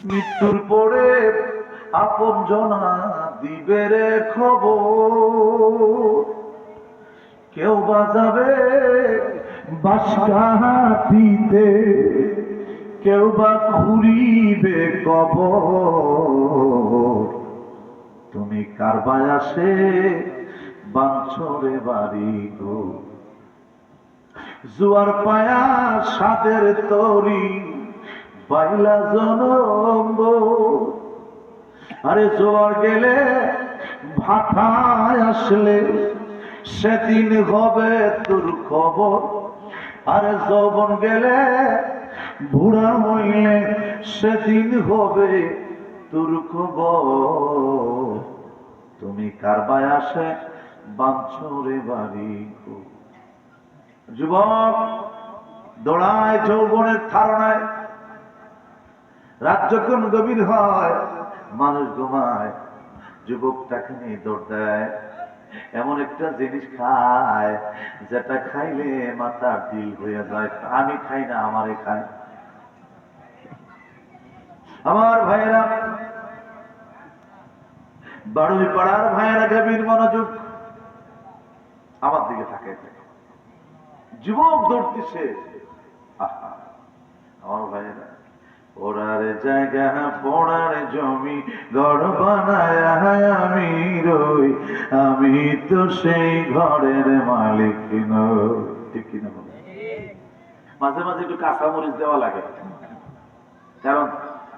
মৃত্যুর পরে আপন জনা দিবে রে খবর, কেউ বাজাবে বাঁশকাঠিতে, কেউ বা ঘুরিবে কবর। তুমি কার বায়াসে বাঞ্ছরে বাড়ি গো, জুয়ার পায়া সাদের তরি বাইলা জনম। আরে জোয়ার গেলে ভাটায় আসলে সেদিন হবে তোর খবর। আরে যৌবন গেলে বুড়া হইলে সেদিন হবে তোর খবর। তুমি কার বায়াসে বাঞ্ছরে বাড়ি গো। যুবক দৌড়ায় যৌবনের ধারণায়, রাত যখন গভীর হয় মানুষ ঘুমায়, যুবকটাকে নিয়ে দৌড় দেয়, এমন একটা জিনিস খায় যেটা খাইলে মাথা ঢিল হয়ে যায়। আমি খাই না, আমারে খায়। আমার ভাইয়েরা, বাড়ুই পাড়ার ভাইয়েরা, গভীর মনোযোগ আমার দিকে থাকে। যুবক দৌড়তেছে, আহা আমার ভাইয়েরা, ওরার জায়গা পড়ার জমি ঘর বানায় আমি রই, আমি তো সেই ঘরের মালিক নই। ঠিক কিনা বলো? মাঝে মাঝে একটু কাঁচামরিচ দেওয়া লাগে, কারণ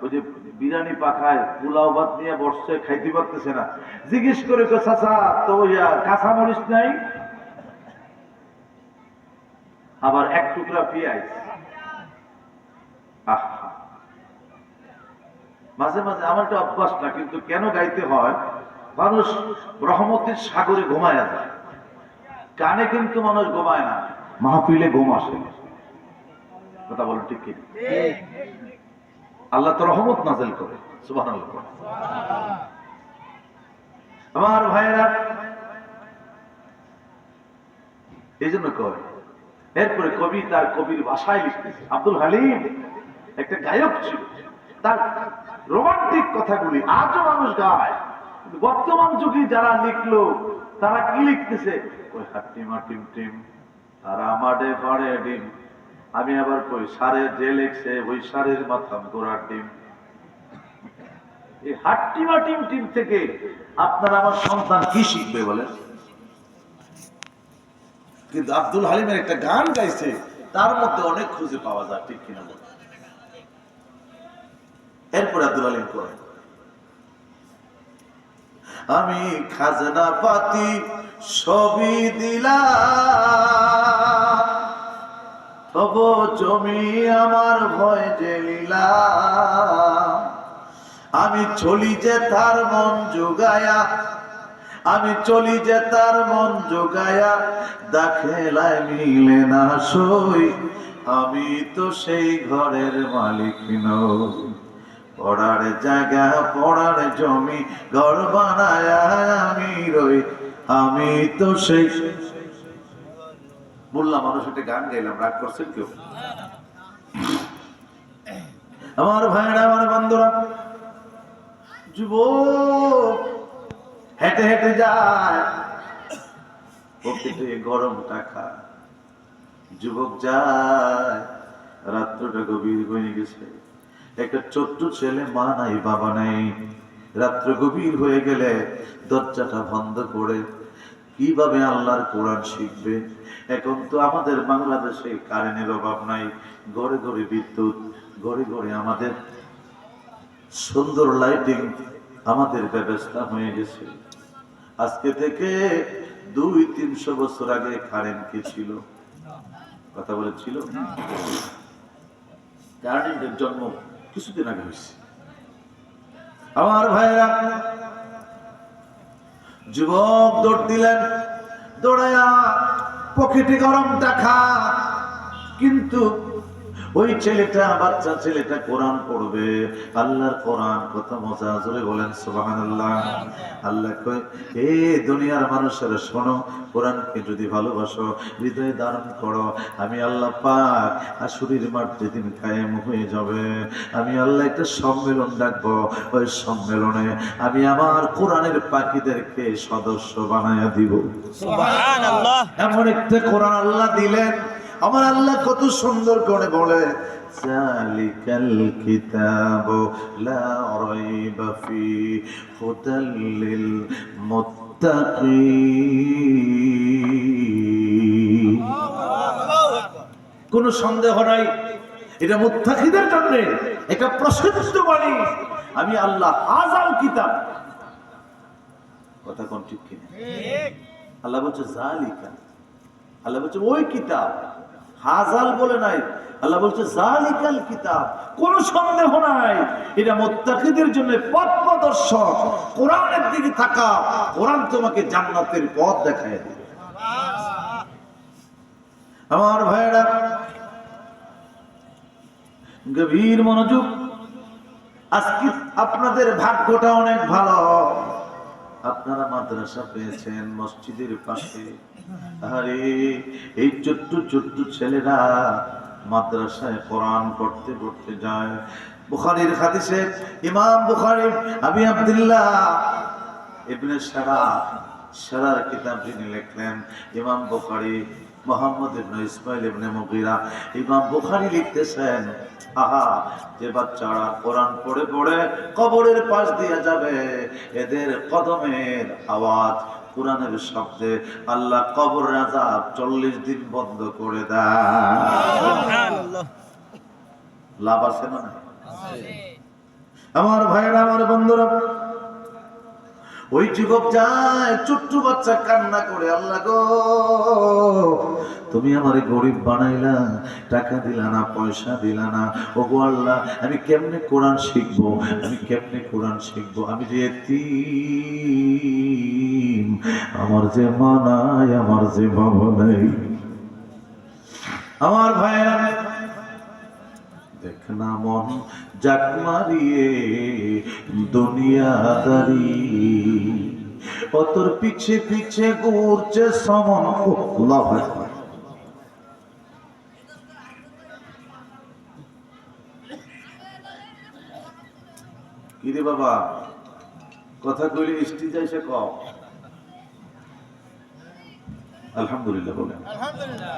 ওই যে বিরিয়ানি পাখায় পোলাও ভাত নিয়ে বসছে, খাইতে পারতেছে না, জিজ্ঞেস করে তো চাচা তো কাঁচামরিচ নাই, আবার এক টুকরা পেঁয়াজ। আহা, মাঝে মাঝে আমার একটা অভ্যাস না, কিন্তু কেন গাইতে হয়, মানুষ রহমতের সাগরে ঘুমায় যায়, কানে কিন্তু মানুষ ঘুমায় না, মাহফিলে ঘুম আসে। কথা বলো ঠিক কি? আল্লাহ তো রহমত নাযিল করে, সুবহানাল্লাহ। আমার ভাইয়েরা, এই জন্য কয়, এরপরে কবি তার কবির ভাষায় লিখতেছে। আব্দুল হালিম একটা গায়ক ছিল, তার রোমান্টিক কথাগুলি আজও মানুষ গায়। বর্তমান যুগে যারা লিখলো তারা কি লিখতেছে, ওই হাট্টিমা টিম টিম তারা মাডে ফাড়ে ডিম। আমি আবার কই, সারের যে লিখছে ওই সারের মাথাম গোড়ার ডিম। এই হাট্টিমা টিম টিম থেকে আপনার আমার সন্তান কি শিখবে বলেন? কিন্তু আব্দুল হালিমের একটা গান গাইছে, তার মধ্যে অনেক খুঁজে পাওয়া যায়। ঠিক কিনা বলেন? এরপরে আব্দুল হালিম কয়, আমি খাজনা পাতি সবই দিলাম, তবু জমি আমার ভয় জেলিলাম। আমি চলি যে তার মন জোগায়া, আমি চলি যে তার মন জোগায়া, দাখেলায় মিলে না সই, আমি তো সেই ঘরের মালিক নই। পড়ার জায়গা পড়ার জমি ঘর বানায় আমি রই, আমি তো সেই। বললাম মানুষ একটা গান গাইলাম, রাগ করছেন কেউ? আমার ভাইরা, আমার বন্ধুরা, যুবক হেঁটে হেঁটে যায়, পকেটে গরম টাকা। যুবক যায়, রাত্রটা গভীর হয়ে গেছে, একটা ছোট্ট ছেলে, মা নাই বাবা নাই, রাত্র গভীর হয়ে গেলে দরজাটা বন্ধ করে কিভাবে আল্লাহর কোরআন শিখবে? এখন তো আমাদের বাংলাদেশে কারেন্টের অভাব নাই, ঘরে ঘরে বিদ্যুৎ, ঘরে ঘরে আমাদের সুন্দর লাইটিং, আমাদের ব্যবস্থা হয়ে গেছে। আজকে থেকে 200-300 বছর আগে কারেন্ট কি ছিল? কথা বলেছিল, কারেন্টের জন্ম কিছুদিন আগে হয়েছে। আমার ভাইরা, যুবক দৌড় দিলেন, দৌড়ায়া পকেটে গরম টাকা, কিন্তু ওই ছেলেটা, বাচ্চা ছেলেটা কোরআন পড়বে, আল্লাহর কোরআন কত মজা, জোরে বলেন সুবহানাল্লাহ। আল্লাহ কয়, হে দুনিয়ার মানুষেরা শোনো, কোরআনকে যদি ভালোবাসো, হৃদয়ে ধারণ করো, আমি আল্লাহ পাক হাসুরের মাঠ যেদিন কায়েম হয়ে যাবে, আমি আল্লাহ একটা সম্মেলন ডাকবো, ওই সম্মেলনে আমি আমার কোরআনের পাখিদেরকে সদস্য বানায়া দিব। সুবহানাল্লাহ। এমন একটা কোরআন আল্লাহ দিলেন, আমার আল্লাহ কত সুন্দর করে বলে, জালিকাল কিতাবু লা রাইবা ফি হুদাল লিল মুত্তাকিন। কোনো সন্দেহ নাই, এটা মুত্তাকিদের জন্য একটা প্রসিদ্ধ বাণী। আমি আল্লাহ হাজাল কিতাব, কথা কোন ঠিক কিনা? আল্লাহ বলছে জালিকা, আল্লাহ বলছে ওই কিতাব, হাজাল বলে নাই, আল্লাহ বলছে জালিকাল কিতাব, কোনো সন্দেহ নাই এটা মুত্তাকিদের জন্য পথ প্রদর্শক। কোরআনের দিকে থাকা, কোরআন তোমাকে জান্নাতের পথ দেখায় দিবে। আমার ভাইরা গভীর মনোযোগ, আজকে আপনাদের ভাগ্যটা অনেক ভালো, আপনারা মাদ্রাসা পেয়েছেন মসজিদের পাশে। আরে এই ছোট্ট ছোট্ট ছেলেরা মাদ্রাসায় কোরআন পড়তে পড়তে যায়। বুখারীর হাদিসে ইমাম বুখারী আবি আব্দুল্লাহ ইবনে সারার কিতাব যিনি লিখলেন, ইমাম বুখারী মুহাম্মদ ইবনে ইসমাইল ইবনে মুগীরা, ইমাম বুখারী লিখতেছেন, আহা, যে বাচ্চারা কোরআন পড়ে পড়ে কবরের পাশ দিয়ে যাবে, এদের কদমের আওয়াজ, কোরআনের শব্দে আল্লাহ কবরের আযাব 40 দিন বন্ধ করে দেয়। সুবহানাল্লাহ। লাভ আছে না? আমার ভাইরা, আমার বন্ধুরা, ওই যুবক যায়, ছোট্ট বাচ্চা কান্না করে, আল্লাহ গো, তুমি আমারে গরিব বানাইলা, টাকা দিলা না, পয়সা দিলা না, ওগো আল্লাহ, আমি কেমনে কোরআন শিখবো, আমি কেমনে কোরআন শিখবো, আমি যে এতিম, আমার যে মা নাই, আমার যে বাবা নাই। আমার ভাইরা, দেখনা মন জাক মারিয়ে দুনিয়াদারি, ও তোর পিছে পিছে ঘুরছে সমন। আল্লাহু আকবার। কি রে বাবা, কথা কইলে ইষ্টি যায় সে কম। আলহামদুলিল্লাহ বলেন। আলহামদুলিল্লাহ।